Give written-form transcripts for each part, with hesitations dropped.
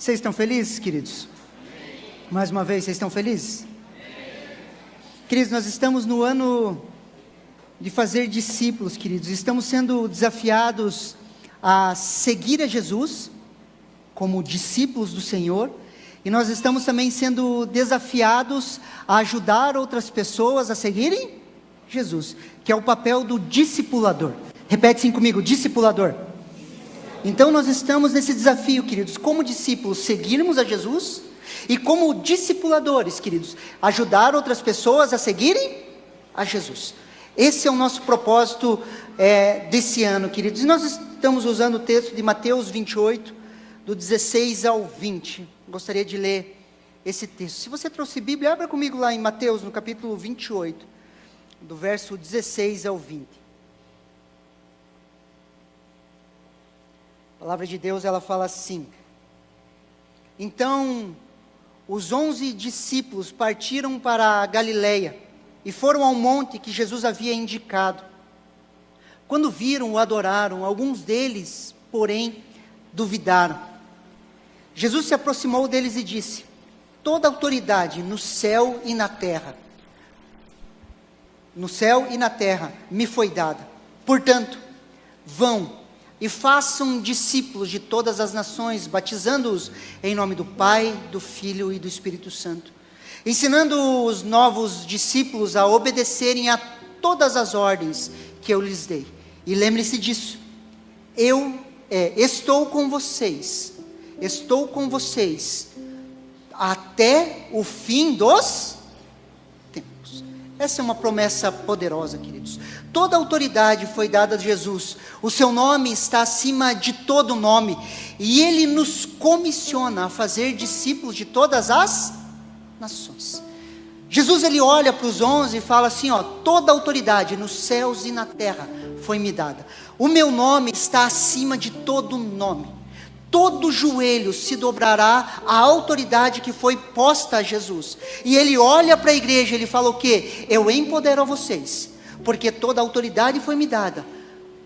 Vocês estão felizes, queridos? Mais uma vez, vocês estão felizes? Queridos, nós estamos no ano de fazer discípulos, queridos. Estamos sendo desafiados a seguir a Jesus como discípulos do Senhor. E nós estamos também sendo desafiados a ajudar outras pessoas a seguirem Jesus, que é o papel do discipulador. Repete assim comigo, discipulador. Então nós estamos nesse desafio, queridos, como discípulos, seguirmos a Jesus, e como discipuladores, queridos, ajudar outras pessoas a seguirem a Jesus. Esse é o nosso propósito desse ano, queridos. E nós estamos usando o texto de Mateus 28, do 16 ao 20. Gostaria de ler esse texto. Se você trouxe Bíblia, abra comigo lá em Mateus, no capítulo 28, do verso 16 ao 20. A palavra de Deus, ela fala assim: Então, os 11 discípulos partiram para a Galileia e foram ao monte que Jesus havia indicado. Quando viram, o adoraram. Alguns deles, porém, duvidaram. Jesus se aproximou deles e disse: Toda autoridade no céu e na terra me foi dada. Portanto, vão e façam discípulos de todas as nações, batizando-os em nome do Pai, do Filho e do Espírito Santo, ensinando os novos discípulos a obedecerem a todas as ordens que eu lhes dei. E lembre-se disso, estou com vocês até o fim dos tempos. Essa é uma promessa poderosa, queridos. Toda autoridade foi dada a Jesus. O seu nome está acima de todo nome. E Ele nos comissiona a fazer discípulos de todas as nações. Jesus, Ele olha para os 11 e fala assim, toda autoridade nos céus e na terra foi me dada. O meu nome está acima de todo nome. Todo joelho se dobrará à autoridade que foi posta a Jesus. E Ele olha para a igreja, Ele fala o quê? Eu empodero a vocês, porque toda autoridade foi me dada.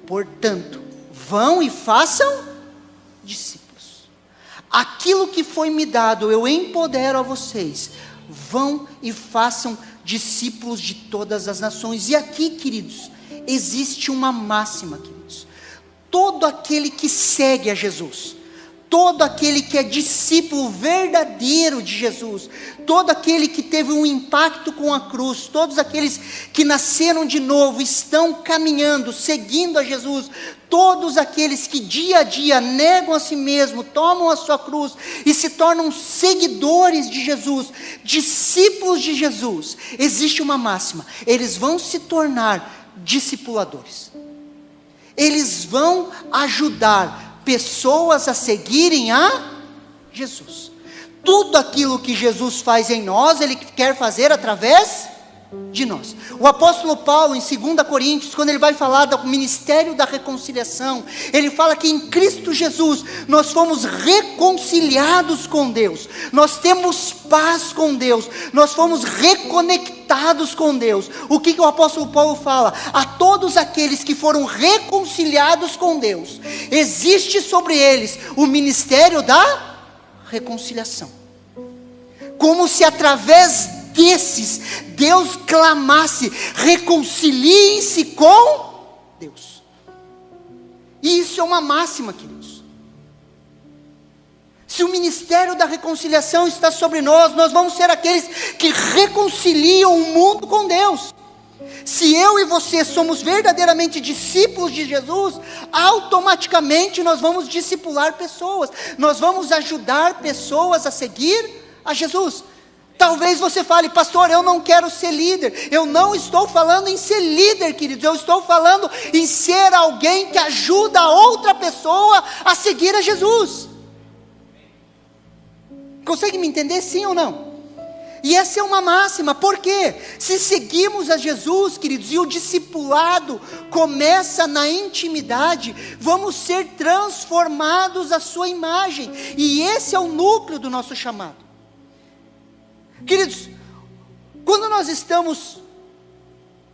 Portanto, vão e façam discípulos. Aquilo que foi me dado, eu empodero a vocês. Vão e façam discípulos de todas as nações. E aqui, queridos, existe uma máxima, queridos. Todo aquele que segue a Jesus, todo aquele que é discípulo verdadeiro de Jesus, todo aquele que teve um impacto com a cruz, todos aqueles que nasceram de novo, estão caminhando, seguindo a Jesus, todos aqueles que dia a dia negam a si mesmo, tomam a sua cruz e se tornam seguidores de Jesus, discípulos de Jesus, existe uma máxima: eles vão se tornar discipuladores, eles vão ajudar pessoas a seguirem a Jesus. Tudo aquilo que Jesus faz em nós, Ele quer fazer através de nós. O apóstolo Paulo, em 2 Coríntios, quando ele vai falar do ministério da reconciliação, ele fala que em Cristo Jesus, nós fomos reconciliados com Deus, nós temos paz com Deus, nós fomos reconectados com Deus. O que o apóstolo Paulo fala? A todos aqueles que foram reconciliados com Deus, existe sobre eles o ministério da reconciliação, como se através desses, Deus clamasse: reconciliem-se com Deus. E isso é uma máxima, queridos. Se o ministério da reconciliação está sobre nós, nós vamos ser aqueles que reconciliam o mundo com Deus. Se eu e você somos verdadeiramente discípulos de Jesus, automaticamente nós vamos discipular pessoas, nós vamos ajudar pessoas a seguir a Jesus. Talvez você fale: pastor, eu não quero ser líder. Eu não estou falando em ser líder, queridos. Eu estou falando em ser alguém que ajuda a outra pessoa a seguir a Jesus. Consegue me entender, sim ou não? E essa é uma máxima. Por quê? Se seguimos a Jesus, queridos, e o discipulado começa na intimidade, vamos ser transformados à sua imagem. E esse é o núcleo do nosso chamado. Queridos, quando nós estamos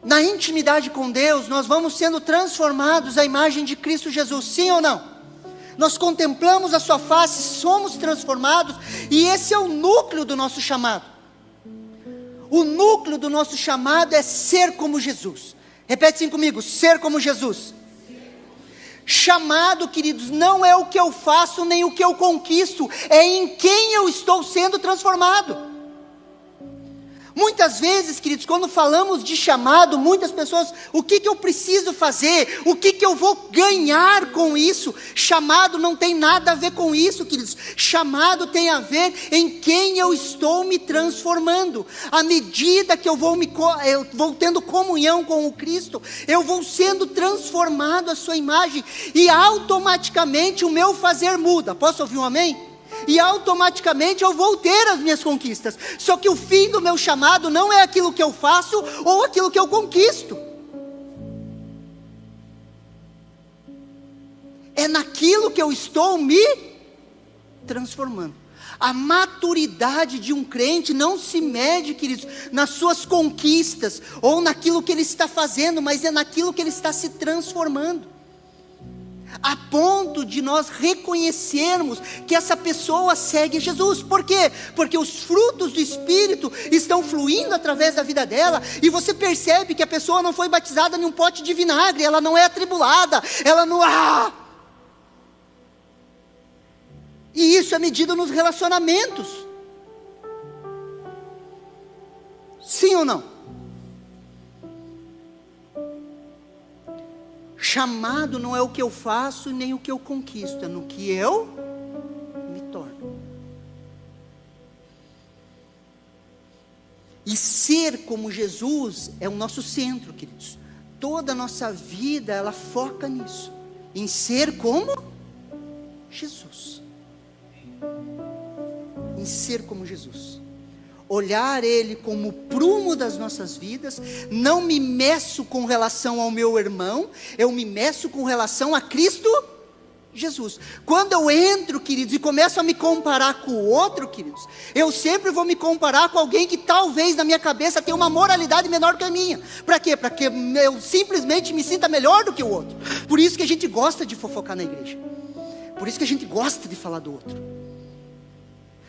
na intimidade com Deus, nós vamos sendo transformados à imagem de Cristo Jesus, sim ou não? nós contemplamos a sua face, somos transformados, e esse é o núcleo do nosso chamado. O núcleo do nosso chamado é ser como Jesus. Repete assim comigo: ser como Jesus. Chamado, queridos, não é o que eu faço, nem o que eu conquisto, é em quem eu estou sendo transformado. Muitas vezes, queridos, quando falamos de chamado, muitas pessoas, o que eu preciso fazer? O que eu vou ganhar com isso? Chamado não tem nada a ver com isso, queridos. Chamado tem a ver em quem eu estou me transformando. À medida que eu vou tendo comunhão com o Cristo, eu vou sendo transformado à sua imagem, e automaticamente o meu fazer muda. Posso ouvir um amém? E automaticamente eu vou ter as minhas conquistas. Só que o fim do meu chamado não é aquilo que eu faço ou aquilo que eu conquisto. É naquilo que eu estou me transformando. A maturidade de um crente não se mede, queridos, nas suas conquistas ou naquilo que ele está fazendo, mas é naquilo que ele está se transformando. A ponto de nós reconhecermos que essa pessoa segue Jesus. Por quê? Porque os frutos do Espírito estão fluindo através da vida dela, e você percebe que a pessoa não foi batizada em um pote de vinagre, ela não é atribulada, ela não... E isso é medido nos relacionamentos. Sim ou não? Chamado não é o que eu faço nem o que eu conquisto, é no que eu me torno. E ser como Jesus é o nosso centro, queridos. Toda a nossa vida, ela foca nisso, em ser como Jesus. Em ser como Jesus. Olhar Ele como o prumo das nossas vidas. Não me meço com relação ao meu irmão, eu me meço com relação a Cristo Jesus. Quando eu entro, queridos, e começo a me comparar com o outro, queridos, eu sempre vou me comparar com alguém que talvez na minha cabeça tenha uma moralidade menor que a minha. Para quê? Para que eu simplesmente me sinta melhor do que o outro. Por isso que a gente gosta de fofocar na igreja. Por isso que a gente gosta de falar do outro.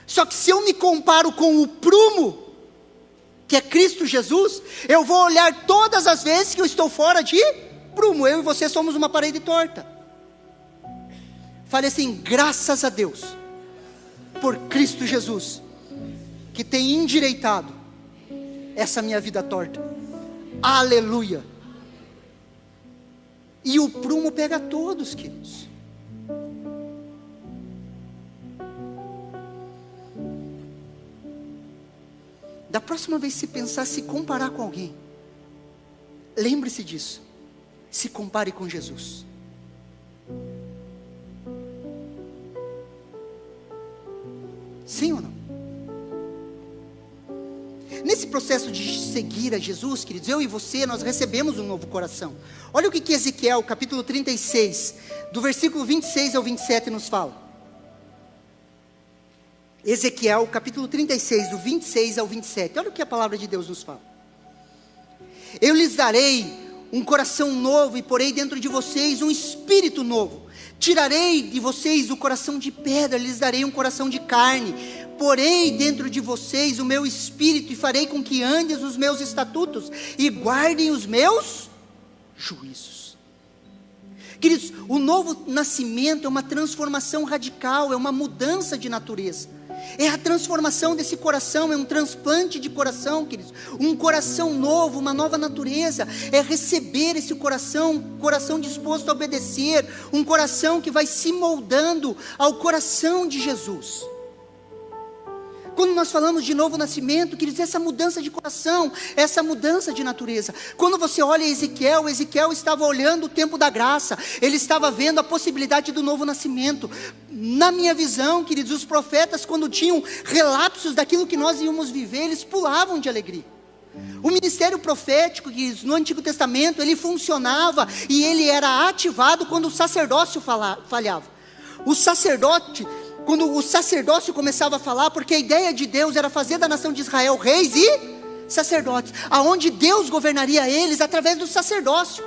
Só que se eu me comparo com o prumo, que é Cristo Jesus, eu vou olhar todas as vezes que eu estou fora de prumo. Eu e você somos uma parede torta. Fale assim: graças a Deus, por Cristo Jesus, que tem endireitado essa minha vida torta. Aleluia. E o prumo pega todos, queridos. Da próxima vez se pensar, se comparar com alguém, lembre-se disso. Se compare com Jesus. Sim ou não? Nesse processo de seguir a Jesus, queridos, eu e você, nós recebemos um novo coração. Olha o que Ezequiel, capítulo 36, do versículo 26 ao 27 nos fala. Ezequiel, capítulo 36, do 26 ao 27. Olha o que a palavra de Deus nos fala. Eu lhes darei um coração novo e porei dentro de vocês um espírito novo. Tirarei de vocês o coração de pedra, lhes darei um coração de carne. Porei dentro de vocês o meu espírito e farei com que andem nos meus estatutos e guardem os meus juízos. Queridos, o novo nascimento é uma transformação radical, é uma mudança de natureza. É a transformação desse coração, é um transplante de coração, queridos. Um coração novo, uma nova natureza. É receber esse coração, coração disposto a obedecer. Um coração que vai se moldando ao coração de Jesus. Quando nós falamos de novo nascimento, queridos, essa mudança de coração, essa mudança de natureza. Quando você olha Ezequiel estava olhando o tempo da graça, ele estava vendo a possibilidade do novo nascimento. Na minha visão, queridos, os profetas, quando tinham relapsos daquilo que nós íamos viver, eles pulavam de alegria. O ministério profético, queridos, no Antigo Testamento, ele funcionava e ele era ativado quando o sacerdócio falhava. Quando o sacerdócio começava a falar, porque a ideia de Deus era fazer da nação de Israel reis e sacerdotes, aonde Deus governaria eles através do sacerdócio.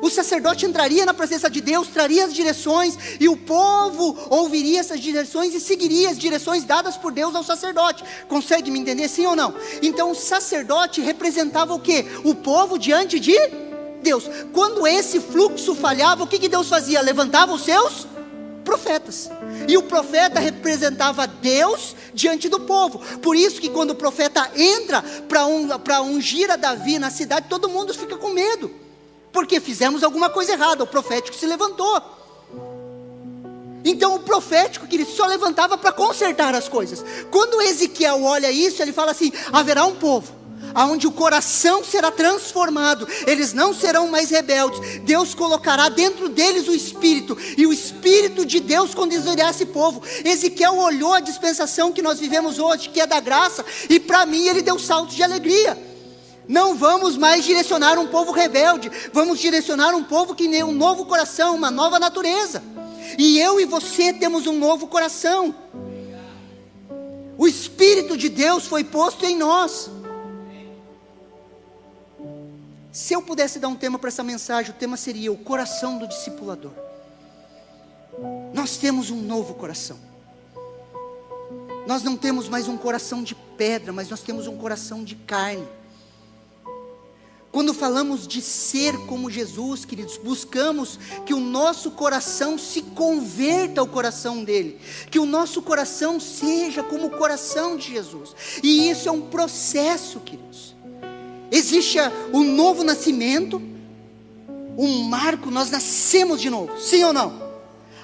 O sacerdote entraria na presença de Deus, traria as direções, e o povo ouviria essas direções e seguiria as direções dadas por Deus ao sacerdote. Consegue me entender, sim ou não? Então o sacerdote representava o quê? O povo diante de Deus. Quando esse fluxo falhava, o que Deus fazia? Levantava os seus profetas. E o profeta representava Deus diante do povo. Por isso que quando o profeta entra para ungir a Davi na cidade, todo mundo fica com medo. Porque fizemos alguma coisa errada, o profético se levantou. Então o profético, querido, só levantava para consertar as coisas. Quando Ezequiel olha isso, ele fala assim: haverá um povo aonde o coração será transformado, eles não serão mais rebeldes, Deus colocará dentro deles o Espírito, e o Espírito de Deus conduzirá esse povo. Ezequiel olhou a dispensação que nós vivemos hoje, que é da graça, e para mim ele deu saltos de alegria. Não vamos mais direcionar um povo rebelde, vamos direcionar um povo que tem um novo coração, uma nova natureza, e eu e você temos um novo coração. O Espírito de Deus foi posto em nós. Se eu pudesse dar um tema para essa mensagem, o tema seria o coração do discipulador. Nós temos um novo coração. Nós não temos mais um coração de pedra, mas nós temos um coração de carne. Quando falamos de ser como Jesus, queridos, buscamos que o nosso coração se converta ao coração dele, que o nosso coração seja como o coração de Jesus, e isso é um processo, queridos. Existe um novo nascimento, um marco, nós nascemos de novo, sim ou não?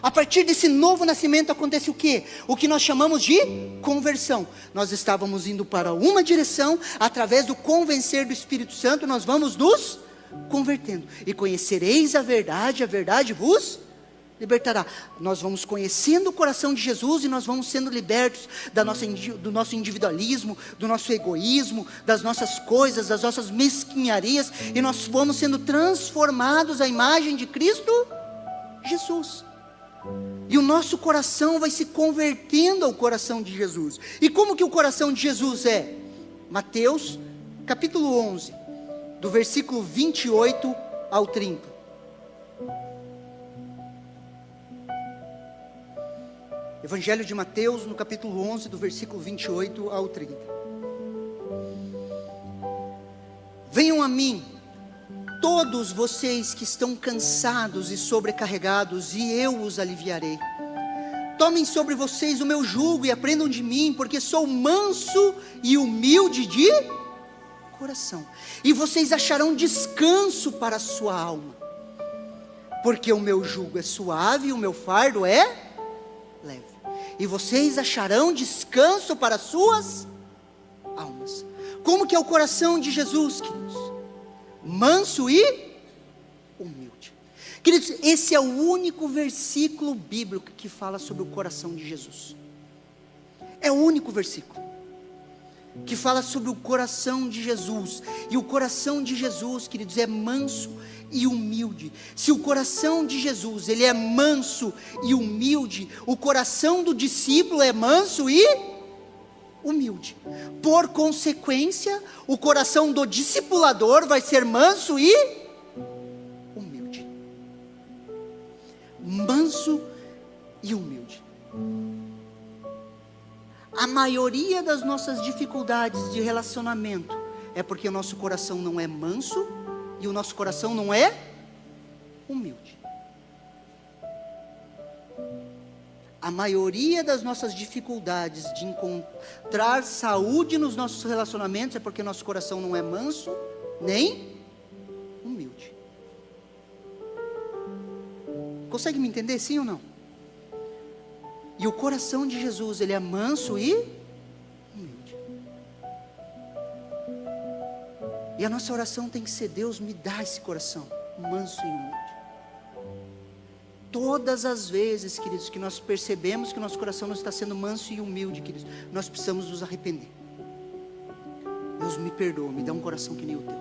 A partir desse novo nascimento acontece o quê? O que nós chamamos de conversão. Nós estávamos indo para uma direção, através do convencer do Espírito Santo, nós vamos nos convertendo. E conhecereis a verdade vos libertará. Nós vamos conhecendo o coração de Jesus e nós vamos sendo libertos do nosso individualismo, do nosso egoísmo, das nossas coisas, das nossas mesquinharias, e nós vamos sendo transformados à imagem de Cristo Jesus. E o nosso coração vai se convertendo ao coração de Jesus. E como que o coração de Jesus é? Mateus capítulo 11, do versículo 28 ao 30. Evangelho de Mateus, no capítulo 11, do versículo 28 ao 30. Venham a mim, todos vocês que estão cansados e sobrecarregados, e eu os aliviarei. Tomem sobre vocês o meu jugo e aprendam de mim, porque sou manso e humilde de coração, e vocês acharão descanso para a sua alma, porque o meu jugo é suave e o meu fardo é leve, e vocês acharão descanso para as suas almas. Como que é o coração de Jesus, queridos? Manso e humilde. Queridos, esse é o único versículo bíblico que fala sobre o coração de Jesus. É o único versículo que fala sobre o coração de Jesus. E o coração de Jesus, queridos, é manso e humilde. Se o coração de Jesus, ele é manso e humilde, o coração do discípulo é manso e humilde. Por consequência, o coração do discipulador vai ser manso e humilde. Manso e humilde. A maioria das nossas dificuldades de relacionamento é porque o nosso coração não é manso e o nosso coração não é humilde. A maioria das nossas dificuldades de encontrar saúde nos nossos relacionamentos é porque nosso coração não é manso nem humilde. Consegue me entender, sim ou não? E o coração de Jesus, ele é manso e humilde. E a nossa oração tem que ser: Deus, me dá esse coração manso e humilde. Todas as vezes, queridos, que nós percebemos que nosso coração não está sendo manso e humilde, queridos, nós precisamos nos arrepender. Deus, me perdoa, me dá um coração que nem o teu.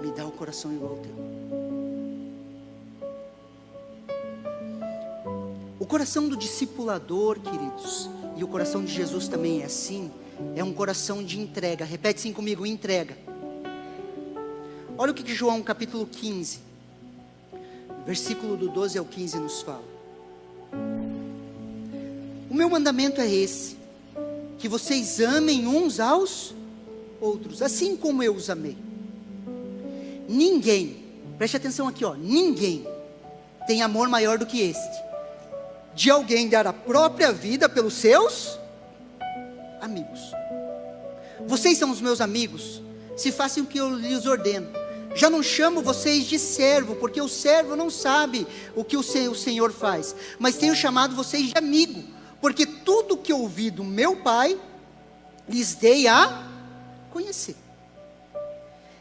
Me dá um coração igual ao teu. O coração do discipulador, queridos, e o coração de Jesus também é assim, é um coração de entrega. Repete assim comigo: entrega. Olha o que João capítulo 15, versículo do 12 ao 15 nos fala. O meu mandamento é esse, que vocês amem uns aos outros, assim como eu os amei. Ninguém, preste atenção aqui, ninguém tem amor maior do que este, de alguém dar a própria vida pelos seus amigos. Vocês são os meus amigos, se façam o que eu lhes ordeno. Já não chamo vocês de servo, porque o servo não sabe o que o Senhor faz, mas tenho chamado vocês de amigo, porque tudo que ouvi do meu Pai, lhes dei a conhecer.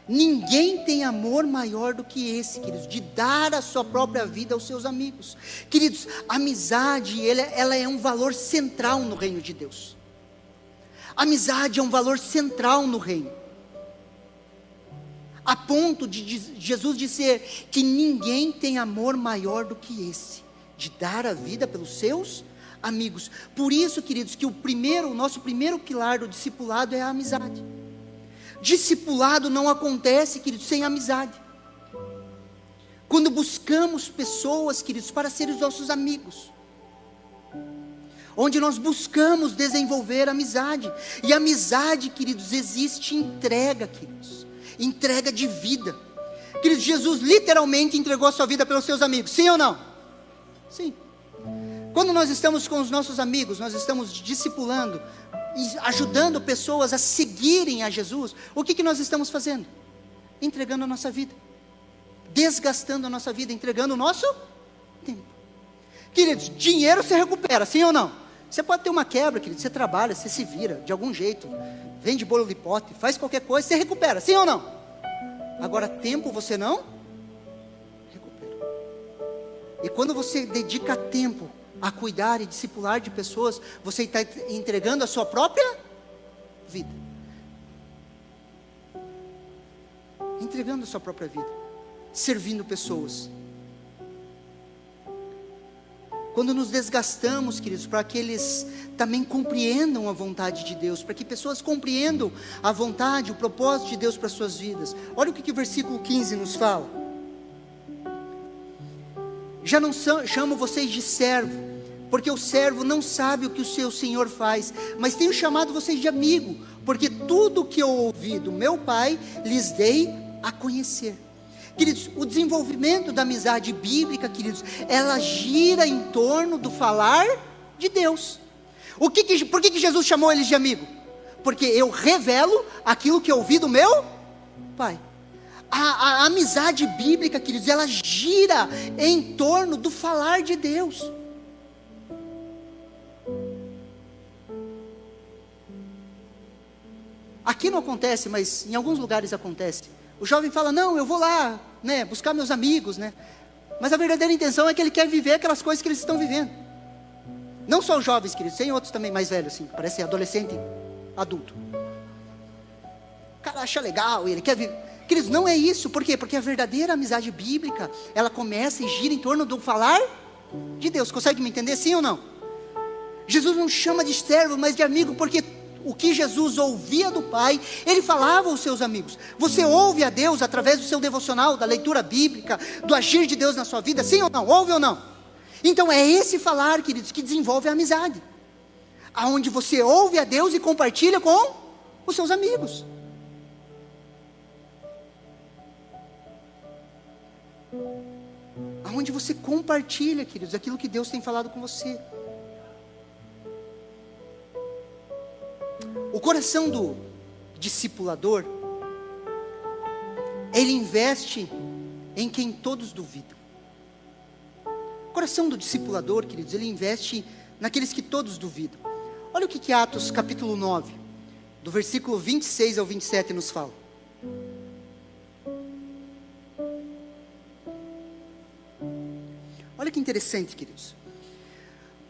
Ninguém tem amor maior do que esse, queridos, de dar a sua própria vida aos seus amigos. Queridos, a amizade, ela é um valor central no reino de Deus. A amizade é um valor central no reino, a ponto de Jesus dizer que ninguém tem amor maior do que esse, de dar a vida pelos seus amigos. Por isso, queridos, que o nosso primeiro pilar do discipulado é a amizade. Discipulado não acontece, queridos, sem amizade. Quando buscamos pessoas, queridos, para serem os nossos amigos, onde nós buscamos desenvolver amizade. E amizade, queridos, existe entrega, queridos, entrega de vida. Queridos, Jesus literalmente entregou a sua vida pelos seus amigos, sim ou não? Sim. Quando nós estamos com os nossos amigos, nós estamos discipulando e ajudando pessoas a seguirem a Jesus, o que nós estamos fazendo? Entregando a nossa vida, desgastando a nossa vida, entregando o nosso tempo. Queridos, dinheiro você recupera, sim ou não? Você pode ter uma quebra, querido, você trabalha, você se vira, de algum jeito, vende bolo de pote, faz qualquer coisa, você recupera, sim ou não? Agora tempo você não recupera. E quando você dedica tempo a cuidar e discipular de pessoas, você está entregando a sua própria vida. Entregando a sua própria vida, servindo pessoas. Quando nos desgastamos, queridos, para que eles também compreendam a vontade de Deus, para que pessoas compreendam a vontade, o propósito de Deus para as suas vidas. Olha o que o versículo 15 nos fala. Já não chamo vocês de servo, porque o servo não sabe o que o seu Senhor faz, mas tenho chamado vocês de amigo, porque tudo o que eu ouvi do meu Pai, lhes dei a conhecer. Queridos, o desenvolvimento da amizade bíblica, queridos, ela gira em torno do falar de Deus. Por que Jesus chamou eles de amigo? Porque eu revelo aquilo que eu ouvi do meu Pai. A amizade bíblica, queridos, ela gira em torno do falar de Deus. Aqui não acontece, mas em alguns lugares acontece. O jovem fala, não, eu vou lá, buscar meus amigos, Mas a verdadeira intenção é que ele quer viver aquelas coisas que eles estão vivendo. Não só os jovens, queridos, tem outros também mais velhos, assim, parece adolescente, adulto. O cara acha legal, ele quer viver. Queridos, não é isso, por quê? Porque a verdadeira amizade bíblica, ela começa e gira em torno do falar de Deus. Consegue me entender, sim ou não? Jesus não chama de servo, mas de amigo, porque o que Jesus ouvia do Pai, Ele falava aos seus amigos. Você ouve a Deus através do seu devocional, da leitura bíblica, do agir de Deus na sua vida, sim ou não? Ouve ou não? Então é esse falar, queridos, que desenvolve a amizade, aonde você ouve a Deus e compartilha com os seus amigos. Aonde você compartilha, queridos, aquilo que Deus tem falado com você. O coração do discipulador, ele investe em quem todos duvidam. O coração do discipulador, queridos, ele investe naqueles que todos duvidam. Olha o que Atos capítulo 9, do versículo 26 ao 27 nos fala. Olha que interessante, queridos.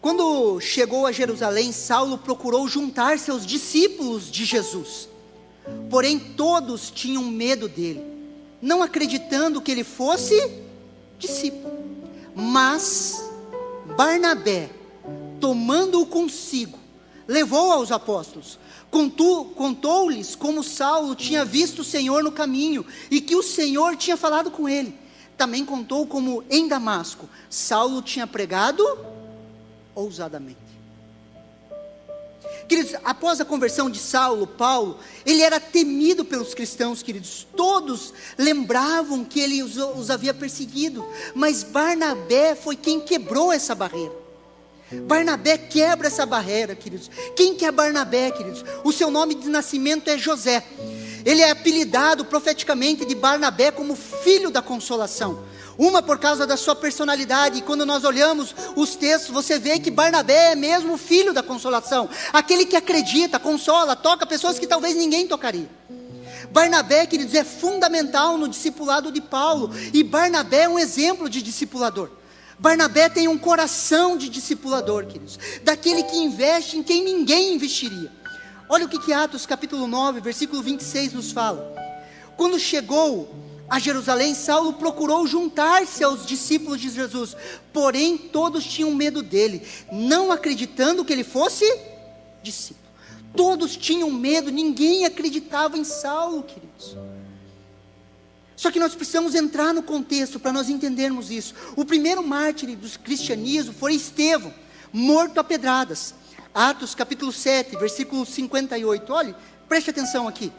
Quando chegou a Jerusalém, Saulo procurou juntar seus discípulos de Jesus. Porém, todos tinham medo dele, não acreditando que ele fosse discípulo. Mas Barnabé, tomando-o consigo, levou aos apóstolos. Contou-lhes como Saulo tinha visto o Senhor no caminho e que o Senhor tinha falado com ele. Também contou como em Damasco Saulo tinha pregado ousadamente. Queridos, após a conversão de Saulo, Paulo, ele era temido pelos cristãos, queridos. Todos lembravam que ele os havia perseguido, mas Barnabé foi quem quebrou essa barreira. Barnabé quebra essa barreira, queridos. Quem que é Barnabé, queridos? O seu nome de nascimento é José. Ele é apelidado profeticamente de Barnabé como filho da consolação. Uma por causa da sua personalidade, e quando nós olhamos os textos, você vê que Barnabé é mesmo filho da consolação. Aquele que acredita, consola, toca pessoas que talvez ninguém tocaria. Barnabé, queridos, é fundamental no discipulado de Paulo. E Barnabé é um exemplo de discipulador. Barnabé tem um coração de discipulador, queridos. Daquele que investe em quem ninguém investiria. Olha o que Atos capítulo 9, versículo 26 nos fala. Quando chegou a Jerusalém, Saulo procurou juntar-se aos discípulos de Jesus. Porém, todos tinham medo dele, não acreditando que ele fosse discípulo. Todos tinham medo, ninguém acreditava em Saulo, queridos. Só que nós precisamos entrar no contexto para nós entendermos isso. O primeiro mártir do cristianismo foi Estevão, morto a pedradas. Atos capítulo 7, versículo 58. Olhe, preste atenção aqui.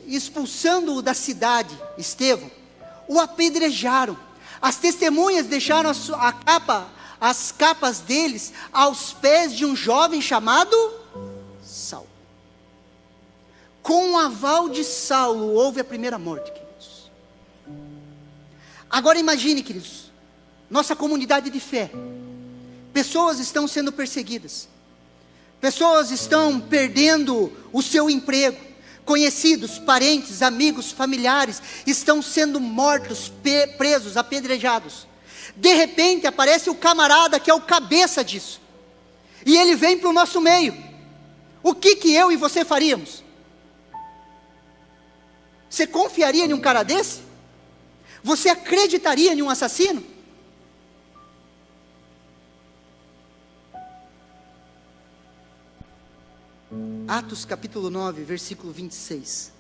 Expulsando-o da cidade, Estevão, o apedrejaram. As testemunhas deixaram as capas deles aos pés de um jovem chamado Saulo. Com o aval de Saulo, houve a primeira morte, queridos. Agora imagine, queridos, nossa comunidade de fé. Pessoas estão sendo perseguidas. Pessoas estão perdendo o seu emprego. Conhecidos, parentes, amigos, familiares estão sendo mortos, presos, apedrejados. De repente aparece o camarada que é o cabeça disso. E ele vem para o nosso meio. O que eu e você faríamos? Você confiaria em um cara desse? Você acreditaria em um assassino? Atos capítulo 9, versículo 26.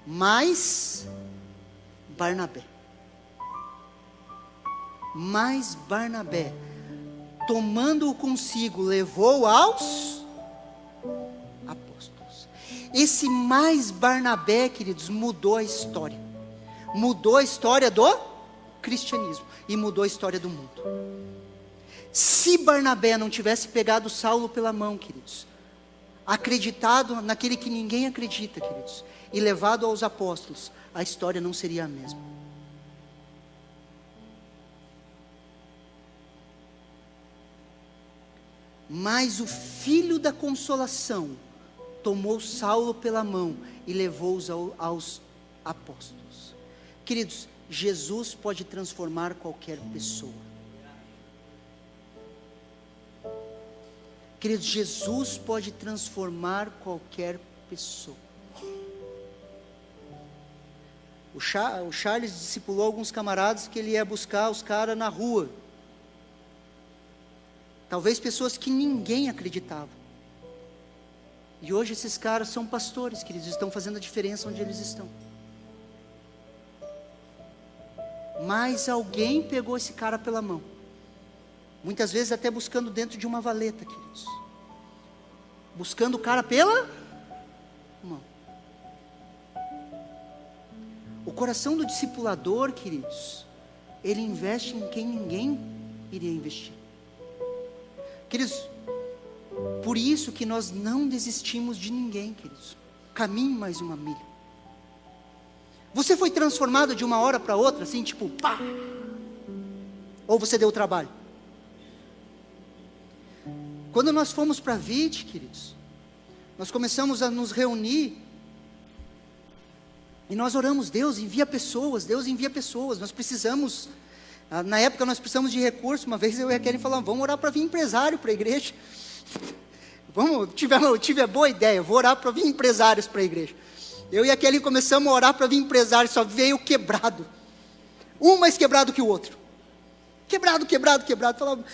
Mas Barnabé, tomando-o consigo, levou aos apóstolos. Esse mais Barnabé, queridos, mudou a história. Mudou a história do cristianismo e mudou a história do mundo. Se Barnabé não tivesse pegado Saulo pela mão, queridos, acreditado naquele que ninguém acredita, queridos, e levado aos apóstolos, a história não seria a mesma. Mas o filho da consolação tomou Saulo pela mão e levou-os aos apóstolos. Queridos, Jesus pode transformar qualquer pessoa. Queridos, Jesus pode transformar qualquer pessoa. O Charles discipulou alguns camaradas que ele ia buscar os caras na rua. Talvez pessoas que ninguém acreditava. E hoje esses caras são pastores, queridos, estão fazendo a diferença onde eles estão. Mas alguém pegou esse cara pela mão. Muitas vezes até buscando dentro de uma valeta, queridos. Buscando o cara pela mão. O coração do discipulador, queridos, ele investe em quem ninguém iria investir. Queridos, por isso que nós não desistimos de ninguém, queridos. Caminhe mais uma milha. Você foi transformado de uma hora para outra, assim, tipo, pá! Ou você deu trabalho? Quando nós fomos para a VIT, queridos, nós começamos a nos reunir, e nós oramos, Deus envia pessoas, nós precisamos, na época nós precisamos de recursos. Uma vez eu e a Kelly falamos, vamos orar para vir empresário para a igreja, tive a boa ideia, vou orar para vir empresários para a igreja. Eu e a Kelly começamos a orar para vir empresários, só veio quebrado, um mais quebrado que o outro, quebrado, falava.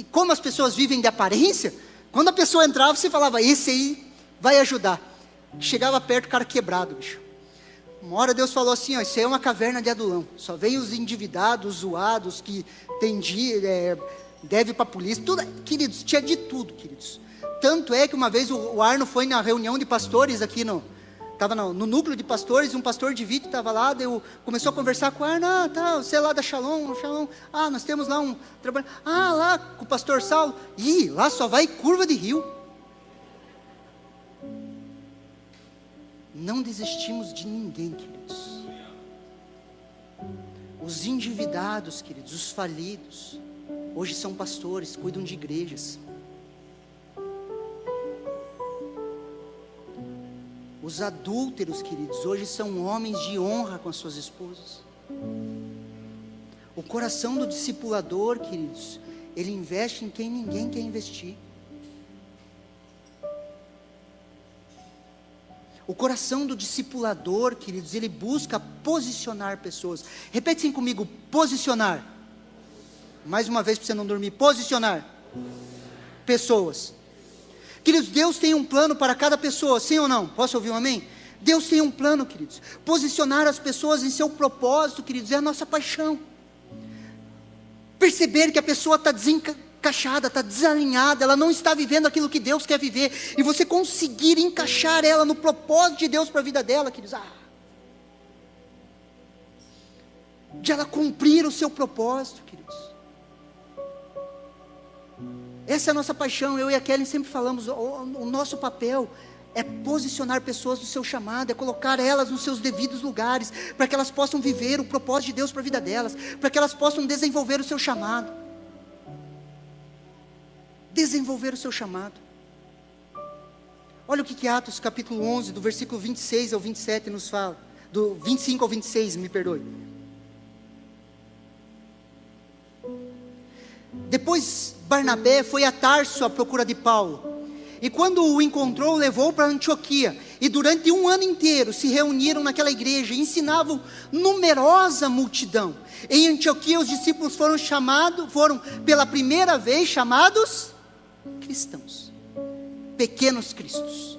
e como as pessoas vivem de aparência, quando a pessoa entrava, você falava, esse aí vai ajudar. Chegava perto, o cara quebrado, bicho. Uma hora Deus falou assim, ó, isso aí é uma caverna de Adulão. Só vem os endividados, zoados, que deve para a polícia. Tudo, queridos, tinha de tudo, queridos. Tanto é que uma vez o Arno foi na reunião de pastores aqui estava no núcleo de pastores, um pastor de vídeo estava lá, começou a conversar com o Arno, você é lá da Shalom, nós temos lá um trabalho, lá com o pastor Saulo, lá só vai curva de rio. Não desistimos de ninguém, queridos. Os endividados, queridos, os falidos, hoje são pastores, cuidam de igrejas. Os adúlteros, queridos, hoje são homens de honra com as suas esposas. O coração do discipulador, queridos, ele investe em quem ninguém quer investir. O coração do discipulador, queridos, ele busca posicionar pessoas. Repete assim comigo, posicionar. Mais uma vez para você não dormir, posicionar pessoas. Queridos, Deus tem um plano para cada pessoa, sim ou não? Posso ouvir um amém? Deus tem um plano, queridos. Posicionar as pessoas em seu propósito, queridos, é a nossa paixão. Perceber que a pessoa está desencaixada, está desalinhada, ela não está vivendo aquilo que Deus quer viver, e você conseguir encaixar ela no propósito de Deus para a vida dela, queridos. De ela cumprir o seu propósito, queridos. Essa é a nossa paixão. Eu e a Kelly sempre falamos, o nosso papel é posicionar pessoas no seu chamado, é colocar elas nos seus devidos lugares, para que elas possam viver o propósito de Deus para a vida delas, para que elas possam desenvolver o seu chamado. Desenvolver o seu chamado. Olha o que Atos capítulo 11, do versículo 26 ao 27 nos fala, do 25 ao 26, me perdoe. Depois Barnabé foi a Tarso à procura de Paulo, e quando o encontrou, levou para Antioquia, e durante 1 ano inteiro se reuniram naquela igreja, e ensinavam numerosa multidão. Em Antioquia os discípulos foram pela primeira vez chamados cristãos, pequenos cristos.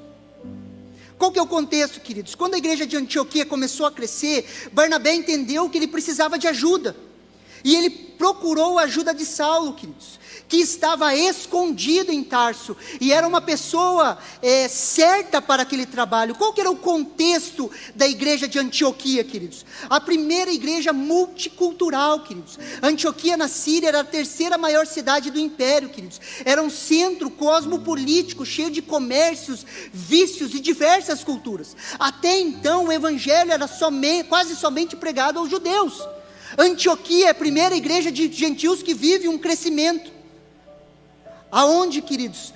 Qual que é o contexto, queridos? Quando a igreja de Antioquia começou a crescer, Barnabé entendeu que ele precisava de ajuda, e ele procurou a ajuda de Saulo, queridos, que estava escondido em Tarso, e era uma pessoa certa para aquele trabalho. Qual que era o contexto da igreja de Antioquia, queridos? A primeira igreja multicultural, queridos. Antioquia na Síria era a 3ª maior cidade do império, queridos. Era um centro cosmopolítico, cheio de comércios, vícios e diversas culturas. Até então o evangelho era quase somente pregado aos judeus. Antioquia é a primeira igreja de gentios que vive um crescimento, aonde, queridos,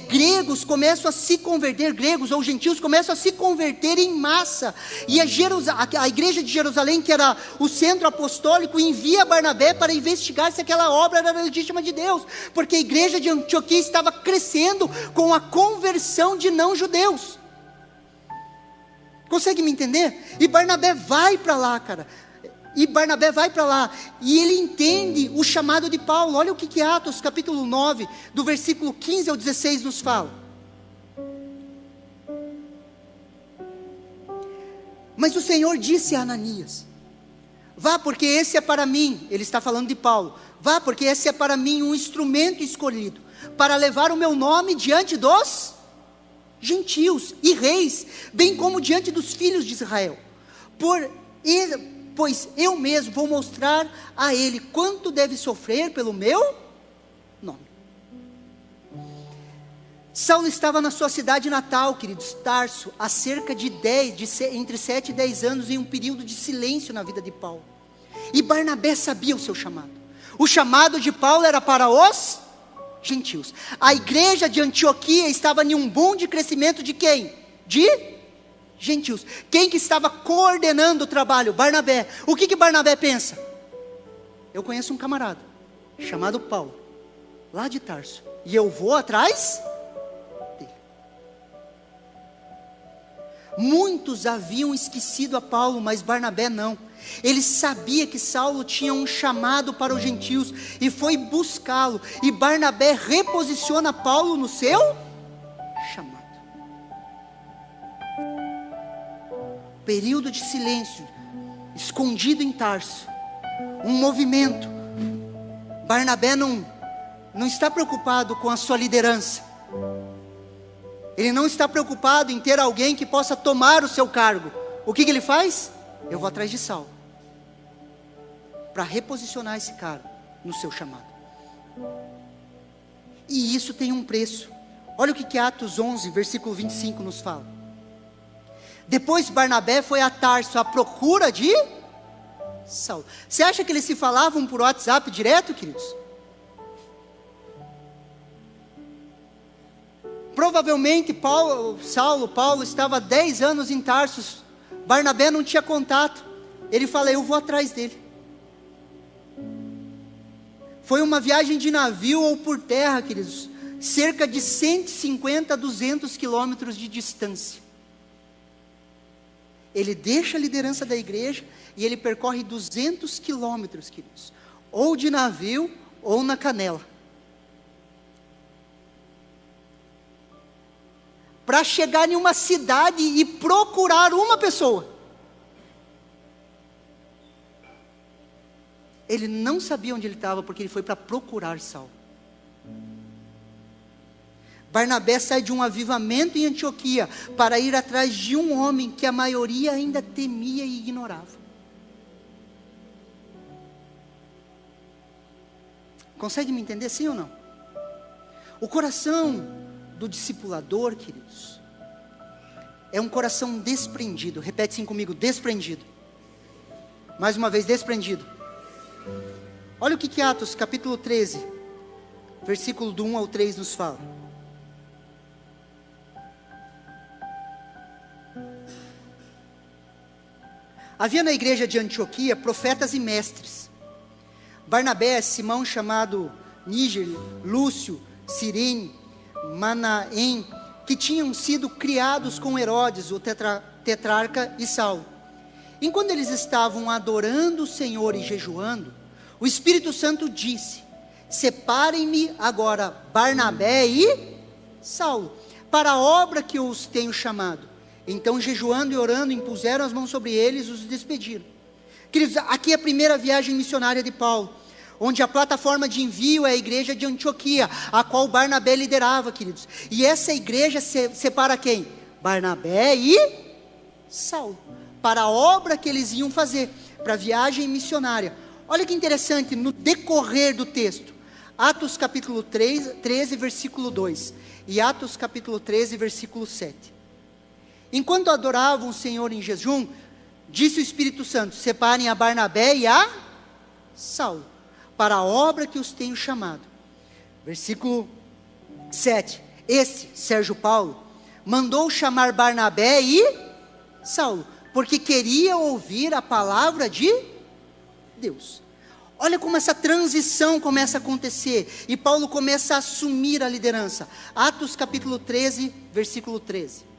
gregos começam a se converter, gregos ou gentios começam a se converter em massa, e a igreja de Jerusalém, que era o centro apostólico, envia Barnabé para investigar se aquela obra era legítima de Deus, porque a igreja de Antioquia estava crescendo com a conversão de não judeus. Consegue me entender? E Barnabé vai para lá, cara. E Barnabé vai para lá, e ele entende o chamado de Paulo. Olha o que Atos capítulo 9, do versículo 15 ao 16 nos fala. Mas o Senhor disse a Ananias: vá, porque esse é para mim, ele está falando de Paulo, vá, porque esse é para mim um instrumento escolhido, para levar o meu nome diante dos gentios e reis, bem como diante dos filhos de Israel, pois eu mesmo vou mostrar a ele quanto deve sofrer pelo meu nome. Saulo estava na sua cidade natal, queridos, Tarso, há cerca de entre 7 e 10 anos, em um período de silêncio na vida de Paulo. E Barnabé sabia o seu chamado. O chamado de Paulo era para os gentios. A igreja de Antioquia estava em um boom de crescimento de quem? De gentios. Quem que estava coordenando o trabalho? Barnabé. O que Barnabé pensa? Eu conheço um camarada chamado Paulo, lá de Tarso, e eu vou atrás dele. Muitos haviam esquecido a Paulo, mas Barnabé não. Ele sabia que Saulo tinha um chamado para os gentios e foi buscá-lo. E Barnabé reposiciona Paulo no seu chamado. Período de silêncio, escondido em Tarso, um movimento. Barnabé não está preocupado com a sua liderança. Ele não está preocupado em ter alguém que possa tomar o seu cargo. O que ele faz? Eu vou atrás de Saulo, para reposicionar esse cara no seu chamado. E isso tem um preço. Olha o que Atos 11, versículo 25 nos fala. Depois Barnabé foi a Tarso à procura de Saulo. Você acha que eles se falavam por WhatsApp direto, queridos? Provavelmente Paulo estava 10 anos em Tarso. Barnabé não tinha contato. Ele fala, eu vou atrás dele. Foi uma viagem de navio ou por terra, queridos, cerca de 150 a 200 quilômetros de distância. Ele deixa a liderança da igreja e ele percorre 200 quilômetros, queridos, ou de navio ou na canela, para chegar em uma cidade e procurar uma pessoa. Ele não sabia onde ele estava, porque ele foi para procurar Saulo. Barnabé sai de um avivamento em Antioquia, para ir atrás de um homem que a maioria ainda temia e ignorava. Consegue me entender, sim ou não? O coração do discipulador, queridos, é um coração desprendido. Repete assim comigo, desprendido. Mais uma vez, desprendido. Olha o que Atos capítulo 13, versículo do 1 ao 3 nos fala. Havia na igreja de Antioquia profetas e mestres. Barnabé, Simão chamado Níger, Lúcio, Cirene, Manaém, que tinham sido criados com Herodes, o tetrarca, e Saulo. Enquanto eles estavam adorando o Senhor e jejuando, o Espírito Santo disse: separem-me agora Barnabé e Saulo, para a obra que eu os tenho chamado. Então, jejuando e orando, impuseram as mãos sobre eles e os despediram. Queridos, aqui é a primeira viagem missionária de Paulo, onde a plataforma de envio é a igreja de Antioquia, a qual Barnabé liderava, queridos. E essa igreja separa quem? Barnabé e Saulo, para a obra que eles iam fazer, para a viagem missionária. Olha que interessante, no decorrer do texto, Atos capítulo 13, versículo 2, e Atos capítulo 13, versículo 7. Enquanto adoravam o Senhor em jejum, disse o Espírito Santo: separem a Barnabé e a Saulo, para a obra que os tenho chamado. Versículo 7. Esse, Sérgio Paulo, mandou chamar Barnabé e Saulo, porque queria ouvir a palavra de Deus. Olha como essa transição começa a acontecer, e Paulo começa a assumir a liderança. Atos capítulo 13, versículo 13.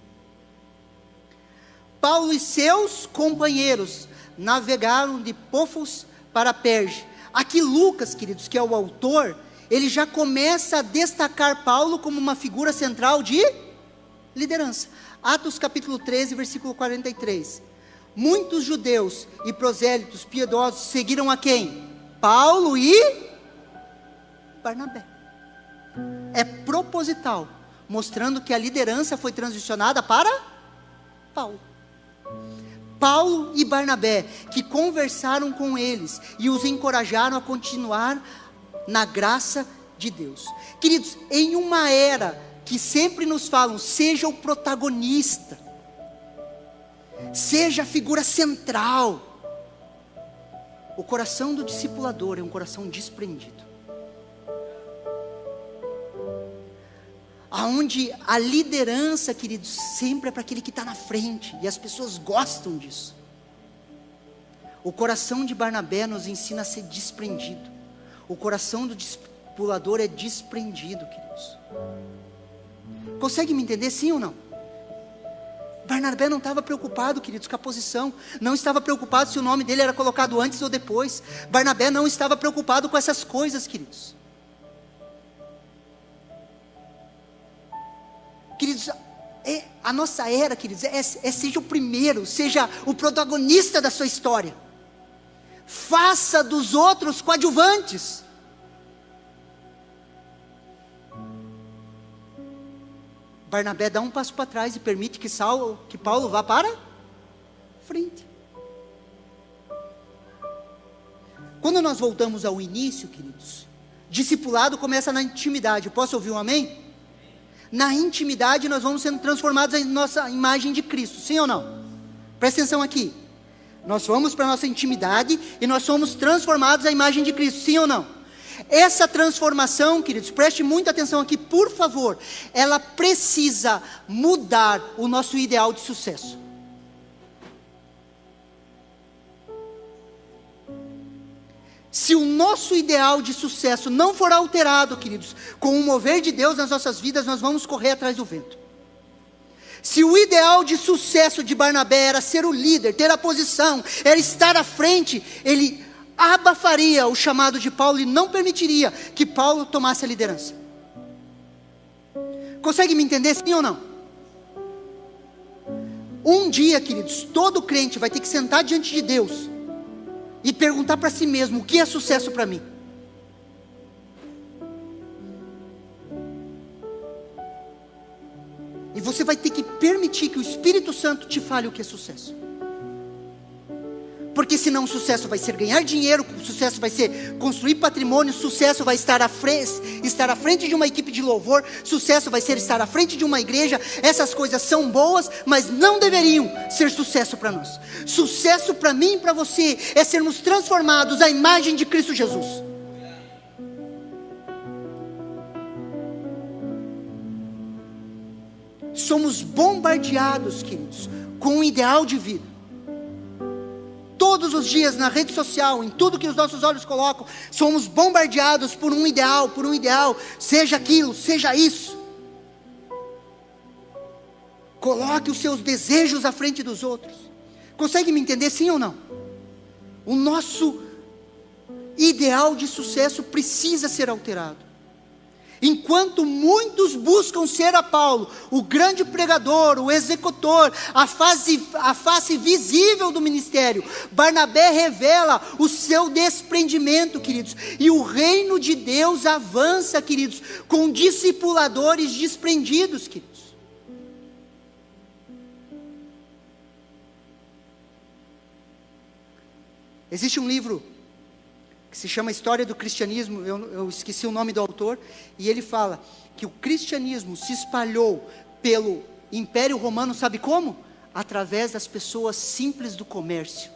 Paulo e seus companheiros navegaram de Pafos para Perge. Aqui Lucas, queridos, que é o autor, ele já começa a destacar Paulo como uma figura central de liderança. Atos capítulo 13, versículo 43. Muitos judeus e prosélitos piedosos seguiram a quem? Paulo e Barnabé. É proposital, mostrando que a liderança foi transicionada para Paulo. Paulo e Barnabé, que conversaram com eles e os encorajaram a continuar na graça de Deus. Queridos, em uma era que sempre nos falam, seja o protagonista, seja a figura central, o coração do discipulador é um coração desprendido, aonde a liderança, queridos, sempre é para aquele que está na frente, e as pessoas gostam disso. O coração de Barnabé nos ensina a ser desprendido. O coração do discipulador é desprendido, queridos. Consegue me entender, sim ou não? Barnabé não estava preocupado, queridos, com a posição. Não estava preocupado se o nome dele era colocado antes ou depois. Barnabé não estava preocupado com essas coisas, queridos. Queridos, a nossa era, queridos, seja o primeiro, seja o protagonista da sua história. Faça dos outros coadjuvantes. Barnabé dá um passo para trás e permite que Paulo vá para frente. Quando nós voltamos ao início, queridos, discipulado começa na intimidade. Posso ouvir um amém? Na intimidade nós vamos sendo transformados em nossa imagem de Cristo, sim ou não? Presta atenção aqui. Nós vamos para a nossa intimidade e nós somos transformados à imagem de Cristo, sim ou não? Essa transformação, queridos, preste muita atenção aqui, por favor. Ela precisa mudar o nosso ideal de sucesso. Se o nosso ideal de sucesso não for alterado, queridos, com o mover de Deus nas nossas vidas, nós vamos correr atrás do vento. Se o ideal de sucesso de Barnabé era ser o líder, ter a posição, era estar à frente, ele abafaria o chamado de Paulo e não permitiria que Paulo tomasse a liderança. Consegue me entender, sim ou não? Um dia, queridos, todo crente vai ter que sentar diante de Deus e perguntar para si mesmo: o que é sucesso para mim? E você vai ter que permitir que o Espírito Santo te fale o que é sucesso. Porque senão o sucesso vai ser ganhar dinheiro, o sucesso vai ser construir patrimônio, sucesso vai estar à frente de uma equipe de louvor, sucesso vai ser estar à frente de uma igreja. Essas coisas são boas, mas não deveriam ser sucesso para nós. Sucesso para mim e para você é sermos transformados à imagem de Cristo Jesus. Somos bombardeados, queridos, com um ideal de vida. Todos os dias na rede social, em tudo que os nossos olhos colocam, somos bombardeados por um ideal, seja aquilo, seja isso. Coloque os seus desejos à frente dos outros. Consegue me entender, sim ou não? O nosso ideal de sucesso precisa ser alterado. Enquanto muitos buscam ser a Paulo, o grande pregador, o executor, a face visível do ministério, Barnabé revela o seu desprendimento, queridos. E o reino de Deus avança, queridos, com discipuladores desprendidos, queridos. Existe um livro que se chama História do Cristianismo, eu esqueci o nome do autor, e ele fala que o cristianismo se espalhou pelo Império Romano, sabe como? Através das pessoas simples do comércio.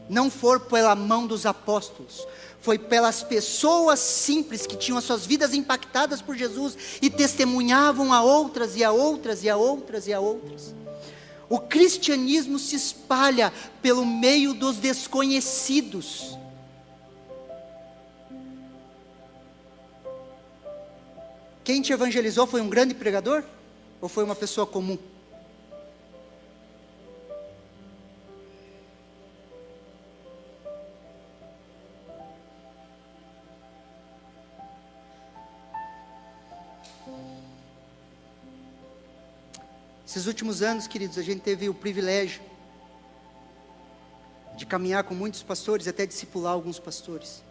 Não foi pela mão dos apóstolos, foi pelas pessoas simples que tinham as suas vidas impactadas por Jesus e testemunhavam a outras e a outras e a outras e a outras. O cristianismo se espalha pelo meio dos desconhecidos. Quem te evangelizou foi um grande pregador? Ou foi uma pessoa comum? Esses últimos anos, queridos, a gente teve o privilégio de caminhar com muitos pastores, até discipular alguns pastores.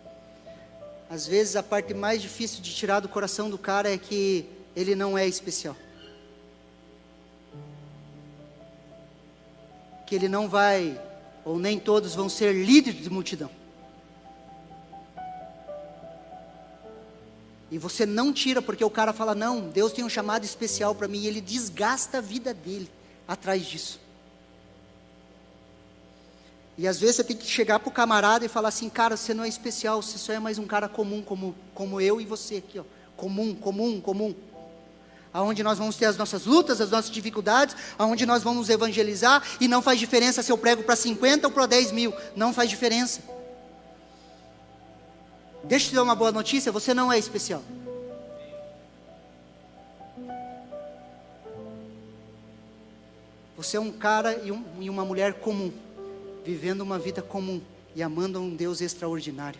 Às vezes a parte mais difícil de tirar do coração do cara é que ele não é especial. Que ele não vai, ou nem todos vão ser líderes de multidão. E você não tira porque o cara fala: não, Deus tem um chamado especial para mim, e ele desgasta a vida dele atrás disso. E às vezes você tem que chegar para o camarada e falar assim: cara, você não é especial, você só é mais um cara comum, como eu e você aqui, ó. Comum. Aonde nós vamos ter as nossas lutas, as nossas dificuldades, aonde nós vamos evangelizar, e não faz diferença se eu prego para 50 ou para 10 mil, não faz diferença. Deixa eu te dar uma boa notícia: você não é especial. Você é um cara e uma mulher comum, vivendo uma vida comum e amando a um Deus extraordinário.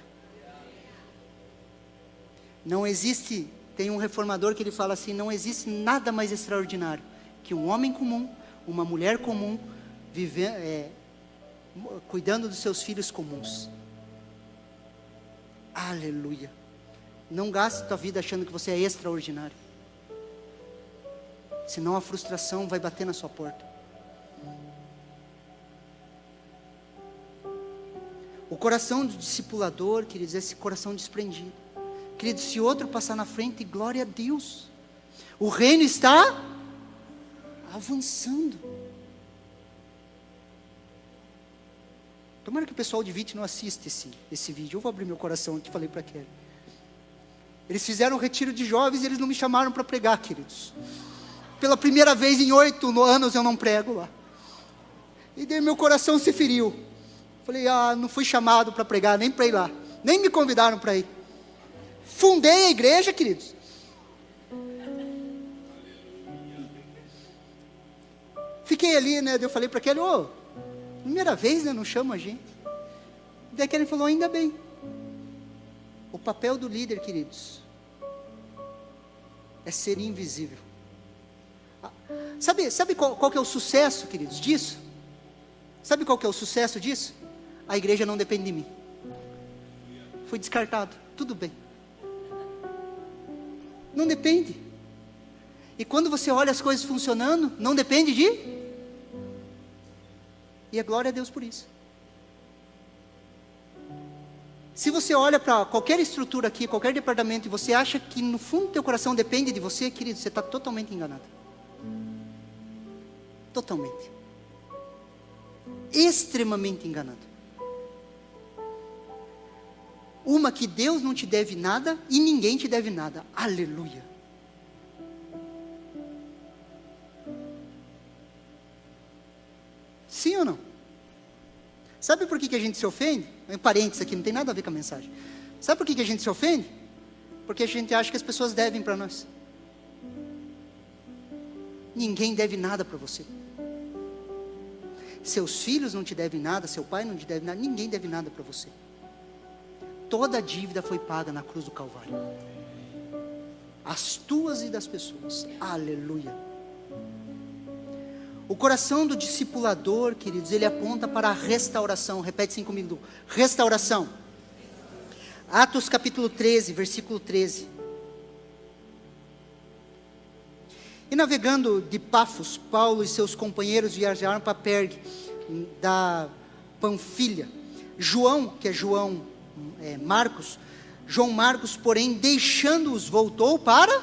Não existe, tem um reformador que ele fala assim, não existe nada mais extraordinário que um homem comum, uma mulher comum, cuidando dos seus filhos comuns. Aleluia. Não gaste tua vida achando que você é extraordinário, senão a frustração vai bater na sua porta. O coração do discipulador, queridos, é esse coração desprendido. Queridos, se outro passar na frente, glória a Deus. O reino está avançando. Tomara que o pessoal de VIT não assista esse vídeo. Eu vou abrir meu coração aqui, falei para Kelly. Eles fizeram um retiro de jovens e eles não me chamaram para pregar, queridos. Pela primeira vez em 8 anos eu não prego lá. E daí meu coração se feriu. Falei, não fui chamado para pregar, nem para ir lá. Nem me convidaram para ir. Fundei a igreja, queridos. Fiquei ali, né? Eu falei para aquele, primeira vez, né? Não chama a gente. Daí ele falou, ainda bem. O papel do líder, queridos, é ser invisível. Sabe qual que é o sucesso, queridos, disso? Sabe qual que é o sucesso disso? A igreja não depende de mim. Fui descartado, tudo bem. Não depende. E quando você olha as coisas funcionando, não depende de... E a glória a Deus por isso. Se você olha para qualquer estrutura aqui, qualquer departamento, e você acha que no fundo do teu coração depende de você, querido, você está totalmente enganado. Totalmente. Extremamente enganado. Uma que Deus não te deve nada e ninguém te deve nada. Aleluia. Sim ou não? Sabe por que a gente se ofende? Um parênteses aqui, não tem nada a ver com a mensagem. Sabe por que a gente se ofende? Porque a gente acha que as pessoas devem para nós. Ninguém deve nada para você. Seus filhos não te devem nada, seu pai não te deve nada, ninguém deve nada para você. Toda a dívida foi paga na cruz do Calvário. As tuas e das pessoas. Aleluia. O coração do discipulador, queridos, ele aponta para a restauração. Repete assim comigo. Restauração. Atos capítulo 13, versículo 13. E navegando de Pafos, Paulo e seus companheiros viajaram para Pergue, da Panfilha. João, que é João Marcos, porém, deixando-os, voltou para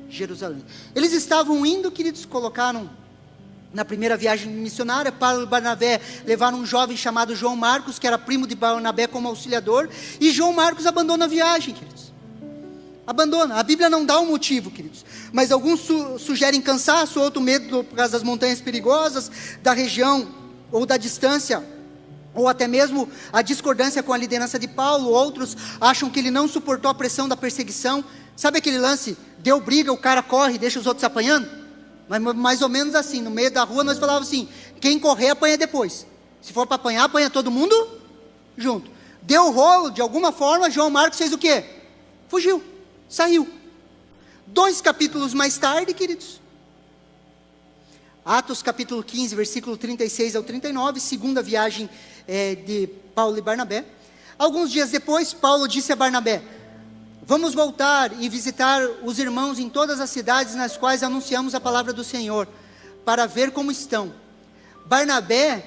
Jerusalém. Eles estavam indo, queridos, colocaram na primeira viagem missionária, Paulo e Barnabé levaram um jovem chamado João Marcos, que era primo de Barnabé, como auxiliador, e João Marcos abandona a viagem, queridos. Abandona. A Bíblia não dá um motivo, queridos, mas alguns sugerem cansaço, outro medo por causa das montanhas perigosas, da região, ou da distância, ou até mesmo a discordância com a liderança de Paulo. Outros acham que ele não suportou a pressão da perseguição. Sabe aquele lance, deu briga, o cara corre, deixa os outros apanhando? Mas mais ou menos assim, no meio da rua nós falávamos assim, quem correr apanha depois. Se for para apanhar, apanha todo mundo junto. Deu rolo, de alguma forma, João Marcos fez o quê? Fugiu, saiu. 2 capítulos mais tarde, queridos, Atos capítulo 15, versículo 36 ao 39, segunda viagem de Paulo e Barnabé. Alguns dias depois, Paulo disse a Barnabé, vamos voltar e visitar os irmãos em todas as cidades nas quais anunciamos a palavra do Senhor, para ver como estão. Barnabé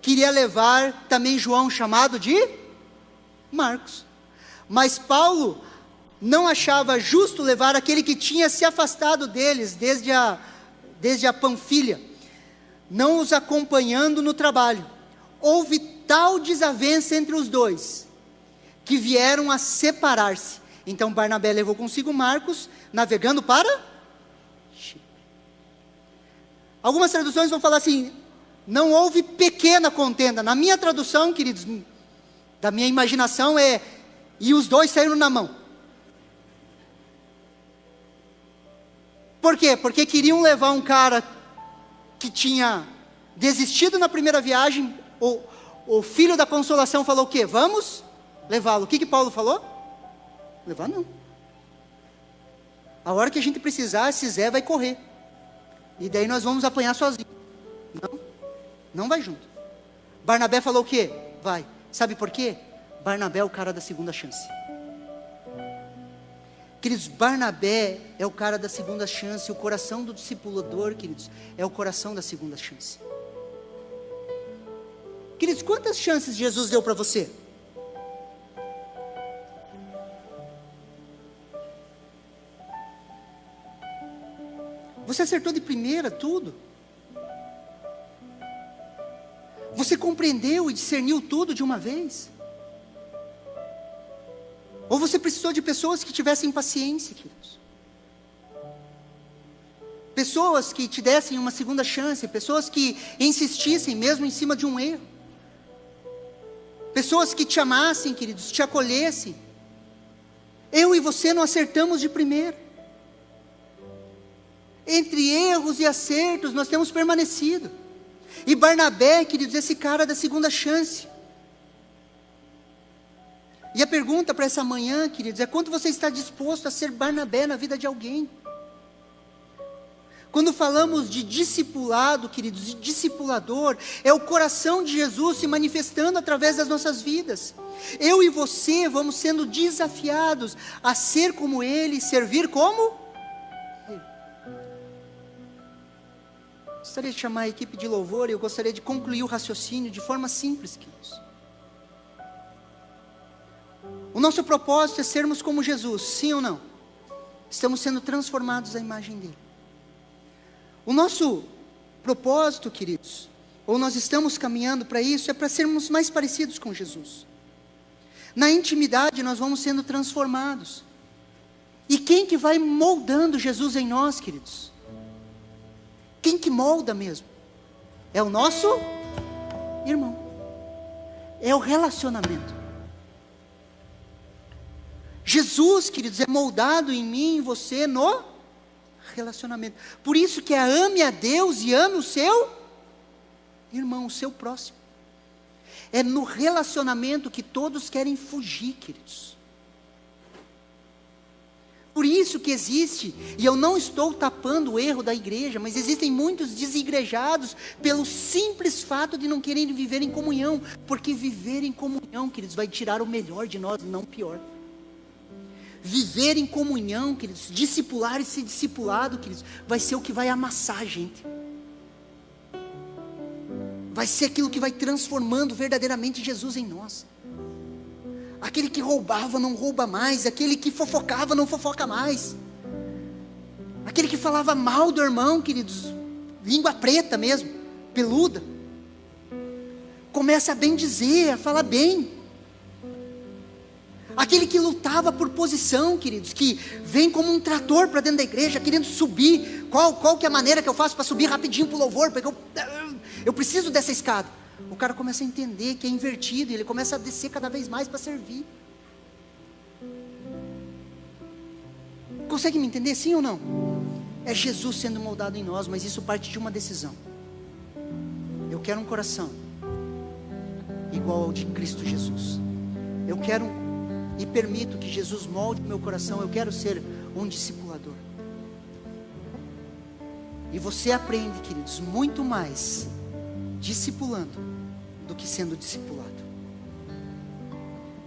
queria levar também João, chamado de Marcos. Mas Paulo não achava justo levar aquele que tinha se afastado deles desde a Panfilha, não os acompanhando no trabalho. Houve tal desavença entre os dois, que vieram a separar-se. Então Barnabé levou consigo Marcos, navegando para Chipre. Algumas traduções vão falar assim, não houve pequena contenda. Na minha tradução, queridos, da minha imaginação e os dois saíram na mão. Por quê? Porque queriam levar um cara que tinha desistido na primeira viagem, o filho da consolação falou o quê? Vamos levá-lo. O que Paulo falou? Levar não. A hora que a gente precisar, se Zé vai correr. E daí nós vamos apanhar sozinho. Não vai junto. Barnabé falou o quê? Vai. Sabe por quê? Barnabé é o cara da segunda chance. Queridos, Barnabé é o cara da segunda chance. O coração do discipulador, queridos, é o coração da segunda chance. Queridos, quantas chances Jesus deu para você? Você acertou de primeira tudo? Você compreendeu e discerniu tudo de uma vez? Ou você precisou de pessoas que tivessem paciência, queridos? Pessoas que te dessem uma segunda chance, pessoas que insistissem mesmo em cima de um erro. Pessoas que te amassem, queridos, te acolhessem. Eu e você não acertamos de primeira. Entre erros e acertos, nós temos permanecido. E Barnabé, queridos, esse cara da segunda chance. E a pergunta para essa manhã, queridos, é quanto você está disposto a ser Barnabé na vida de alguém? Quando falamos de discipulado, queridos, de discipulador, é o coração de Jesus se manifestando através das nossas vidas. Eu e você vamos sendo desafiados a ser como Ele, servir como Ele. Gostaria de chamar a equipe de louvor e eu gostaria de concluir o raciocínio de forma simples, queridos. O nosso propósito é sermos como Jesus, sim ou não? Estamos sendo transformados à imagem dele. O nosso propósito, queridos, ou nós estamos caminhando para isso, é para sermos mais parecidos com Jesus. Na intimidade nós vamos sendo transformados. E quem que vai moldando Jesus em nós, queridos? Quem que molda mesmo? É o nosso irmão. É o relacionamento. Jesus, queridos, é moldado em mim e em você no relacionamento. Por isso que ame a Deus e ame o seu irmão, o seu próximo. É no relacionamento que todos querem fugir, queridos. Por isso que existe, e eu não estou tapando o erro da igreja, mas existem muitos desigrejados pelo simples fato de não quererem viver em comunhão, porque viver em comunhão, queridos, vai tirar o melhor de nós, não o pior. Viver em comunhão, queridos, discipular e ser discipulado, queridos, vai ser o que vai amassar a gente. Vai ser aquilo que vai transformando verdadeiramente Jesus em nós. Aquele que roubava não rouba mais, aquele que fofocava não fofoca mais. Aquele que falava mal do irmão, queridos, língua preta mesmo, peluda, começa a bem dizer, a falar bem. Aquele que lutava por posição, queridos, que vem como um trator para dentro da igreja, querendo subir. Qual que é a maneira que eu faço para subir rapidinho para o louvor? Porque eu preciso dessa escada. O cara começa a entender que é invertido, e ele começa a descer cada vez mais para servir. Consegue me entender, sim ou não? É Jesus sendo moldado em nós, mas isso parte de uma decisão. Eu quero um coração igual ao de Cristo Jesus. Eu quero e permito que Jesus molde o meu coração. Eu quero ser um discipulador. E você aprende, queridos, muito mais discipulando do que sendo discipulado.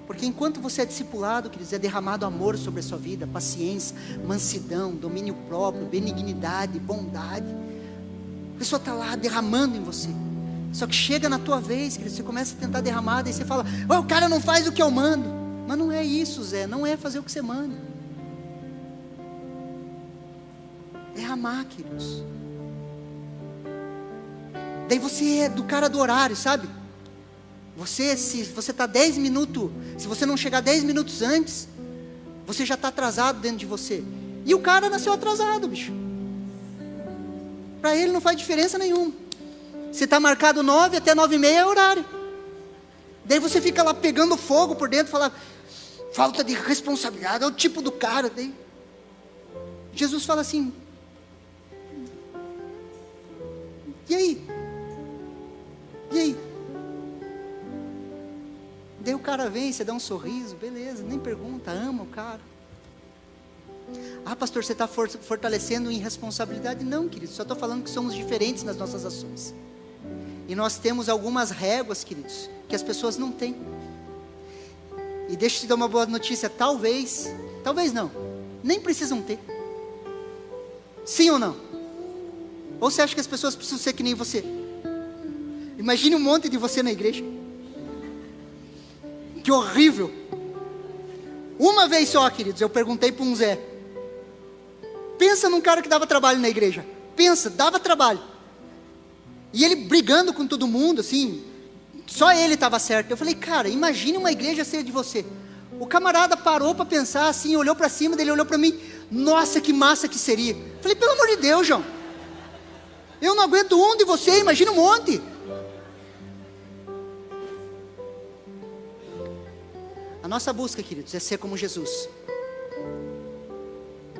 Porque enquanto você é discipulado, queridos, é derramado amor sobre a sua vida, paciência, mansidão, domínio próprio, benignidade, bondade. A pessoa está lá derramando em você. Só que chega na tua vez, queridos, você começa a tentar derramar, daí você fala, o cara não faz o que eu mando. Mas não é isso, Zé, não é fazer o que você manda. É amar, queridos. Daí você é do cara do horário, sabe? Se você está 10 minutos, se você não chegar 10 minutos antes, você já está atrasado dentro de você. E o cara nasceu atrasado, bicho. Para ele não faz diferença nenhuma. Se está marcado 9 até 9:30 é horário. Daí você fica lá pegando fogo por dentro, fala, falta de responsabilidade, é o tipo do cara. Daí Jesus fala assim, E aí? E aí? Daí o cara vem, você dá um sorriso, beleza, nem pergunta, ama o cara. Ah, pastor, você está fortalecendo em responsabilidade? Não, queridos, só estou falando que somos diferentes nas nossas ações. E nós temos algumas réguas, queridos, que as pessoas não têm. E deixa eu te dar uma boa notícia, talvez não, nem precisam ter. Sim ou não? Ou você acha que as pessoas precisam ser que nem você? Imagine um monte de você na igreja. Que horrível. Uma vez só, queridos, eu perguntei para um Zé. Pensa num cara que dava trabalho na igreja. Pensa, dava trabalho. E ele brigando com todo mundo, assim. Só ele estava certo. Eu falei, cara, imagine uma igreja cheia de você. O camarada parou para pensar assim, olhou para cima dele, olhou para mim. Nossa, que massa que seria. Eu falei, pelo amor de Deus, João. Eu não aguento um de você, imagina um monte. A nossa busca, queridos, é ser como Jesus.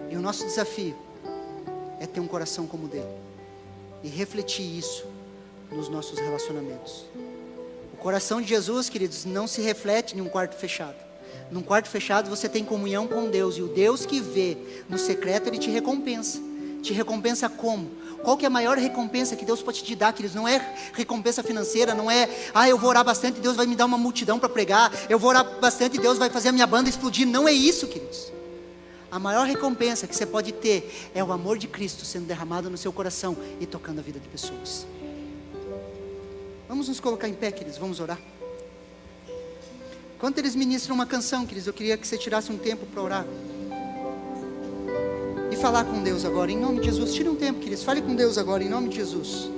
E o nosso desafio é ter um coração como o dele. E refletir isso nos nossos relacionamentos. O coração de Jesus, queridos, não se reflete em um quarto fechado. Num quarto fechado você tem comunhão com Deus. E o Deus que vê no secreto, Ele te recompensa. Te recompensa como? Qual que é a maior recompensa que Deus pode te dar, queridos? Não é recompensa financeira, não é, eu vou orar bastante e Deus vai me dar uma multidão para pregar. Eu vou orar bastante e Deus vai fazer a minha banda explodir. Não é isso, queridos. A maior recompensa que você pode ter é o amor de Cristo sendo derramado no seu coração e tocando a vida de pessoas. Vamos nos colocar em pé, queridos, vamos orar. Enquanto eles ministram uma canção, queridos, eu queria que você tirasse um tempo para orar. E falar com Deus agora, em nome de Jesus. Tire um tempo, queridos, fale com Deus agora, em nome de Jesus.